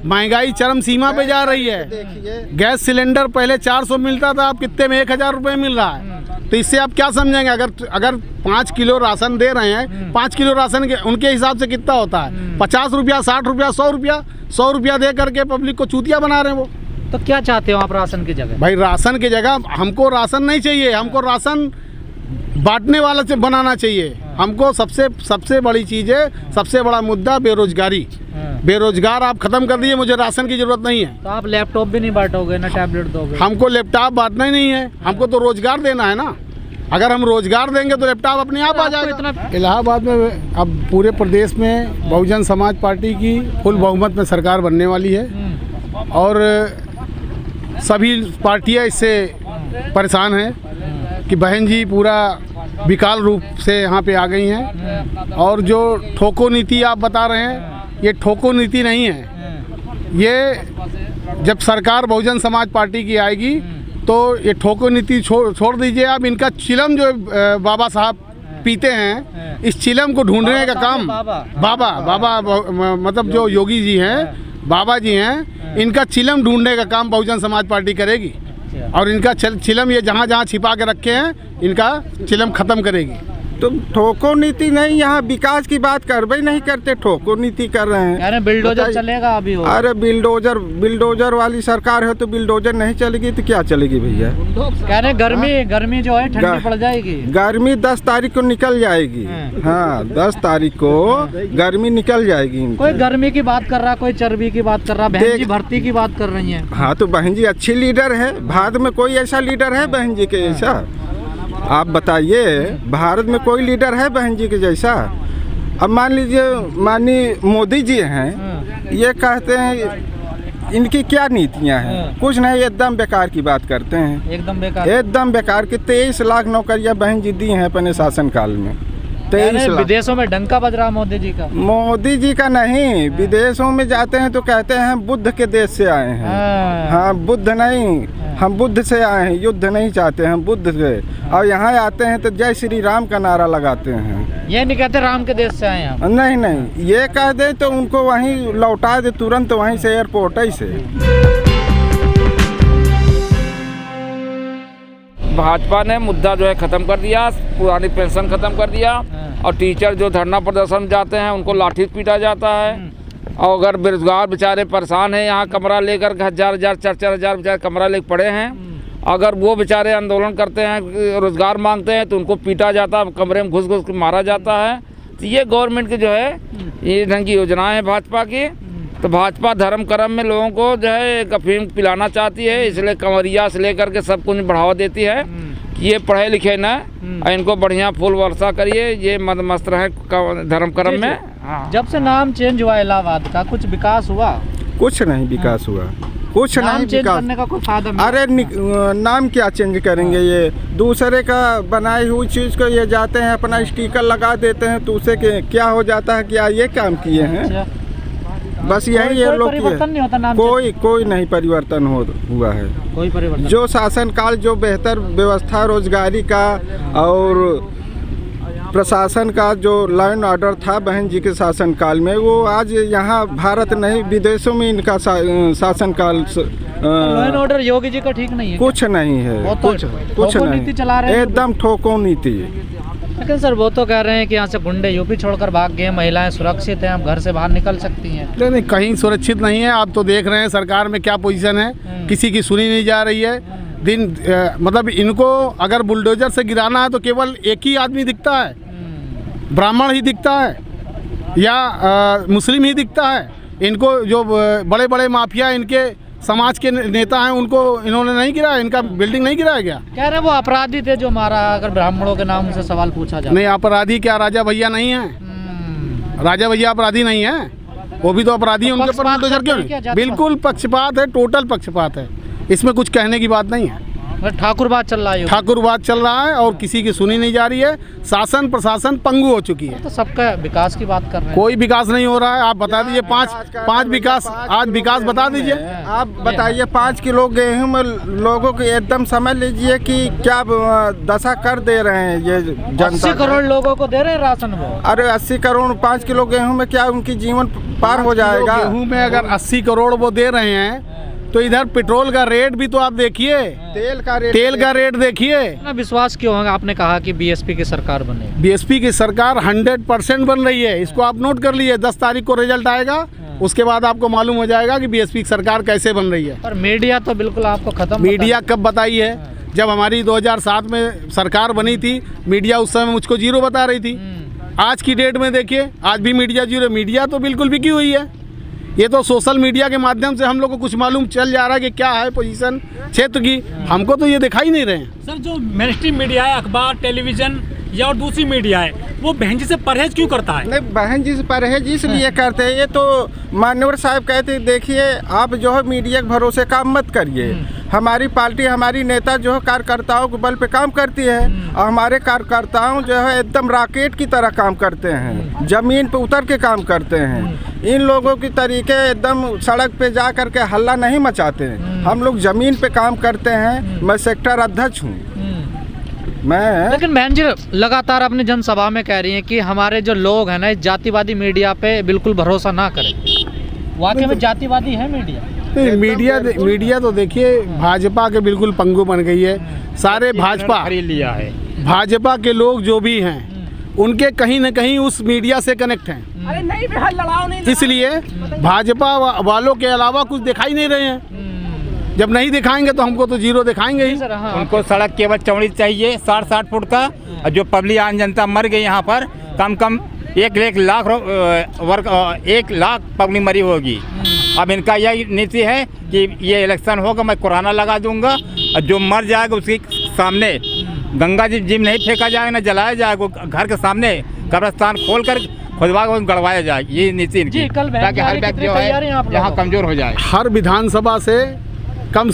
महंगाई चरम सीमा पे जा रही है। गैस सिलेंडर पहले 400 मिलता था, अब कितने में 1000 रुपये मिल रहा है। तो इससे आप क्या समझेंगे? अगर 5 किलो राशन दे रहे हैं, 5 किलो राशन के उनके हिसाब से कितना होता है? 50 रुपया, 60 रुपया, 100 रुपया दे करके पब्लिक को चूतिया बना रहे हैं वो। तो क्या चाहते हो आप राशन की जगह? भाई राशन की जगह हमको राशन नहीं चाहिए, हमको राशन बांटने वाला से बनाना चाहिए। हमको सबसे बड़ी चीज़ है, सबसे बड़ा मुद्दा बेरोजगारी। बेरोजगार आप खत्म कर दिए, मुझे राशन की जरूरत नहीं है। तो आप लैपटॉप भी नहीं बांटोगे ना टैबलेट दोगे? हमको लैपटॉप बांटना ही नहीं है, हमको तो रोजगार देना है ना। अगर हम रोजगार देंगे तो लैपटॉप अपने आप आ जाएगा। इलाहाबाद में अब पूरे प्रदेश में बहुजन समाज पार्टी की फुल बहुमत में सरकार बनने वाली है और सभी पार्टियां इससे परेशान हैं कि बहन जी पूरा विकराल रूप से यहाँ पे आ गई हैं। और जो ठोको नीति आप बता रहे हैं, ये ठोको नीति नहीं है। ये जब सरकार बहुजन समाज पार्टी की आएगी तो ये ठोको नीति छोड़ दीजिए आप। इनका चिलम जो बाबा साहब पीते हैं, इस चिलम को ढूंढने का काम बाबा मतलब जो योगी जी हैं, बाबा जी हैं, इनका चिलम ढूंढने का काम बहुजन समाज पार्टी करेगी। और इनका चिलम ये जहाँ छिपा के रखे हैं, इनका चिलम खत्म करेगी। तो ठोको नीति नहीं, यहाँ विकास की बात करबे नहीं करते, ठोको नीति कर रहे हैं। यानी बिल्डोजर चलेगा अभी? अरे बिल्डोजर वाली सरकार है तो बिल्डोजर नहीं चलेगी तो क्या चलेगी भैया? कह रहे गर्मी जो है ठंडी पड़ जाएगी। गर्मी 10 तारीख को निकल जाएगी। हाँ 10 तारीख को गर्मी निकल जाएगी। कोई गर्मी की बात कर रहा, कोई चर्बी की बात कर रहा, बहन जी भर्ती की बात कर रही है। हाँ तो बहन जी अच्छी लीडर है, भारत में कोई ऐसा लीडर है बहन जी के ऐसा? आप बताइए, भारत में कोई लीडर है बहन जी के जैसा? अब मान लीजिए माननीय मोदी जी हैं, ये कहते हैं इनकी क्या नीतियां हैं? कुछ नहीं, एकदम बेकार की बात करते हैं। एकदम बेकार की 23 लाख नौकरियां बहन जी दी हैं अपने शासनकाल में। 23 लाख। विदेशों में डंका बज रहा मोदी जी का। मोदी जी का नहीं, विदेशों में जाते हैं तो कहते हैं हम बुद्ध के देश से आए हैं। हाँ बुद्ध नहीं, हम बुद्ध से आए हैं, युद्ध नहीं चाहते हैं, बुद्ध से। और यहाँ आते हैं तो जय श्री राम का नारा लगाते हैं। ये नहीं कहते राम के देश से आए हैं? नहीं, ये कह दे तो उनको वहीं लौटा दे तुरंत, वहीं से एयरपोर्ट ही से। भाजपा ने मुद्दा जो है ख़त्म कर दिया, पुरानी पेंशन ख़त्म कर दिया। और टीचर जो धरना प्रदर्शन जाते हैं उनको लाठी पीटा जाता है। और अगर बेरोजगार बेचारे परेशान हैं, यहाँ कमरा लेकर 1000 4-4 बेचारे कमरा लेकर पड़े हैं, अगर वो बेचारे आंदोलन करते हैं, रोज़गार मांगते हैं, तो उनको पीटा जाता है, कमरे में घुस के मारा जाता है। तो ये गवर्नमेंट की जो है ये ढंग की योजनाएं हैं भाजपा की। तो भाजपा धर्म कर्म में लोगों को जो है एक अफीम पिलाना चाहती है, इसलिए कंवरिया से लेकर के सब कुछ बढ़ावा देती है कि ये पढ़े लिखे न, इनको बढ़िया फूल वर्षा करिए, ये मस्त रहे धर्म कर्म में। हाँ। जब से नाम चेंज हुआ इलाहाबाद का, कुछ विकास हुआ? कुछ नहीं विकास हुआ, कुछ नहीं चेंज करने का कोई फायदा नहीं। अरे नाम क्या चेंज करेंगे? ये दूसरे का बनाई हुई चीज़ को ये जाते हैं अपना स्टिकर लगा देते हैं, तो उसे क्या हो जाता है? क्या ये काम किए हैं? बस यही ये लोग कोई नहीं परिवर्तन हुआ है। कोई परिवर्तन? जो शासनकाल, जो बेहतर व्यवस्था रोजगारी का और प्रशासन का जो लॉ एंड ऑर्डर था बहन जी के शासनकाल में, वो आज यहाँ भारत नहीं विदेशों में इनका शासनकाल। Law and order Yogi ji का ठीक नहीं है? कुछ नहीं है, कुछ नीति चला रहे हैं, एकदम ठोको नीति। लेकिन सर वो तो कह रहे हैं कि यहाँ से गुंडे यूपी छोड़कर भाग गए, महिलाएं सुरक्षित हैं, हम घर से बाहर निकल सकती हैं। नहीं, कहीं सुरक्षित नहीं है। आप तो देख रहे हैं सरकार में क्या पोजीशन है, किसी की सुनी नहीं जा रही है। मतलब इनको अगर बुलडोजर से गिराना है तो केवल एक ही आदमी दिखता है, ब्राह्मण ही दिखता है या मुस्लिम ही दिखता है। इनको जो बड़े बड़े माफिया इनके समाज के नेता हैं, उनको इन्होंने नहीं गिराया, इनका बिल्डिंग नहीं गिराया गया। कह रहे वो अपराधी थे जो मारा, अगर ब्राह्मणों के नाम से सवाल पूछा जाए। नहीं, अपराधी क्या राजा भैया नहीं है? राजा भैया अपराधी नहीं है, वो भी तो अपराधी है। उनके ऊपर क्यों नहीं? बिल्कुल पक्षपात है, टोटल पक्षपात है, इसमें कुछ कहने की बात नहीं है। ठाकुरवाद चल रहा है। ठाकुरवाद चल रहा है और किसी की सुनी नहीं जा रही है। शासन प्रशासन पंगु हो चुकी है। तो सबका विकास की बात कर रहे हैं। कोई विकास नहीं हो रहा है। आप बता दीजिए पाँच विकास, आज विकास बता दीजिए। आप बताइए 5 किलो गेहूं में लोगों को एकदम समझ लीजिए कि क्या दशा कर दे रहे हैं ये जनता। 80 करोड़ लोगों को दे रहे हैं राशन वो। अरे 80 करोड़ 5 किलो गेहूं में क्या उनकी जीवन पार हो जाएगा? गेहूं में अगर 80 करोड़ वो दे रहे हैं तो इधर पेट्रोल का रेट भी तो आप देखिए, तेल का रेट देखिए। इतना विश्वास क्यों होगा? आपने कहा कि बीएसपी की सरकार बने। बीएसपी की सरकार 100% बन रही है। इसको आप नोट कर लिए। 10 तारीख को रिजल्ट आएगा, उसके बाद आपको मालूम हो जाएगा कि बीएसपी की सरकार कैसे बन रही है। पर मीडिया तो बिल्कुल आपको खत्म। मीडिया कब बताई है? जब हमारी 2007 में सरकार बनी थी, मीडिया उस समय मुझको जीरो बता रही थी। आज की डेट में देखिए, आज भी मीडिया जीरो। मीडिया तो बिल्कुल बिकी हुई है। ये तो सोशल मीडिया के माध्यम से हम लोग को कुछ मालूम चल जा रहा है कि क्या है पोजीशन क्षेत्र की। हमको तो ये दिखाई नहीं रहे हैं। सर, जो मेन स्ट्रीम मीडिया है, अखबार, टेलीविजन या और दूसरी मीडिया है, वो बहन जी से परहेज क्यों करता है? नहीं, बहन जी से परहेज इसलिए करते हैं। ये तो मान्यवर साहब कहते हैं, देखिए आप जो है मीडिया के भरोसे काम मत करिए। हमारी पार्टी, हमारी नेता जो है कार्यकर्ताओं के बल पे काम करती है और हमारे कार्यकर्ताओं जो है एकदम रॉकेट की तरह काम करते हैं, जमीन पे उतर के काम करते हैं। इन लोगों की तरीके एकदम सड़क पे जा करके हल्ला नहीं मचाते हैं। हम लोग जमीन पे काम करते हैं। मैं सेक्टर अध्यक्ष हूँ। लेकिन बहन जी लगातार अपनी जनसभा में कह रही हैं कि हमारे जो लोग हैं ना, इस जातिवादी मीडिया पे बिल्कुल भरोसा ना करें। वाकई में जातिवादी है मीडिया? नहीं, मीडिया तो देखिए भाजपा के बिल्कुल पंगु बन गई है। सारे भाजपा खरीद लिया है। भाजपा के लोग जो भी हैं उनके कहीं न कहीं उस मीडिया से कनेक्ट हैं। अरे नहीं, इसलिए भाजपा वालों के अलावा कुछ दिखाई नहीं रहे हैं। जब नहीं दिखाएंगे तो हमको तो जीरो दिखाएंगे ही। उनको सड़क केवल चौड़ी चाहिए 60-60 फुट का। और जो पब्लिक आम जनता मर गई यहाँ पर, कम 1 लाख पब्लिक मरी होगी। अब इनका यही नीति है कि ये इलेक्शन होगा, मैं कोरोना लगा दूंगा और जो मर जाएगा उसके सामने गंगा जी नहीं फेंका जाएगा, ना जलाया जाएगा। घर के सामने कब्रिस्तान खोल कर खुदवा को गड़वाया जाए। ये नीति इनकी, ताकि हर व्यक्ति जो है यहाँ कमजोर हो जाए। हर विधानसभा से कम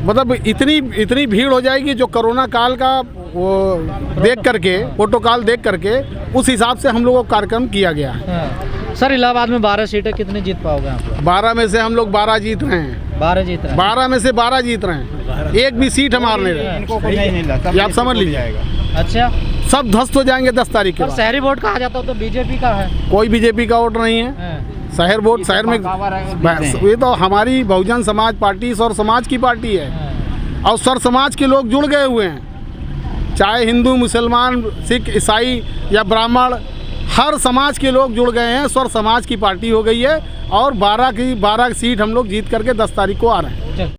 मतलब इतनी भीड़ हो जाएगी जो कोरोना काल का वो देख करके, प्रोटोकॉल देख करके उस हिसाब से हम लोगों को कार्यक्रम किया गया है। सर, इलाहाबाद में 12 सीटें कितनी जीत पाओगे आप? 12 में से हम लोग 12 जीत रहे हैं। 12 जीत रहे हैं? 12 में से 12 जीत रहे हैं। एक भी सीट हमारे नहीं रहे। ये आप समझ लीजिए। अच्छा, सब ध्वस्त हो जाएंगे 10 तारीख के बाद। शहरी वोट कहा जाता हो तो बीजेपी का है? कोई बीजेपी का वोट नहीं है। शहर वोट, शहर में ये तो हमारी बहुजन समाज पार्टी सौर समाज की पार्टी है और सौर समाज के लोग जुड़ गए हुए हैं। चाहे हिंदू, मुसलमान, सिख, ईसाई या ब्राह्मण, हर समाज के लोग जुड़ गए हैं। सौर समाज की पार्टी हो गई है और 12 सीट हम लोग जीत करके 10 तारीख को आ रहे हैं।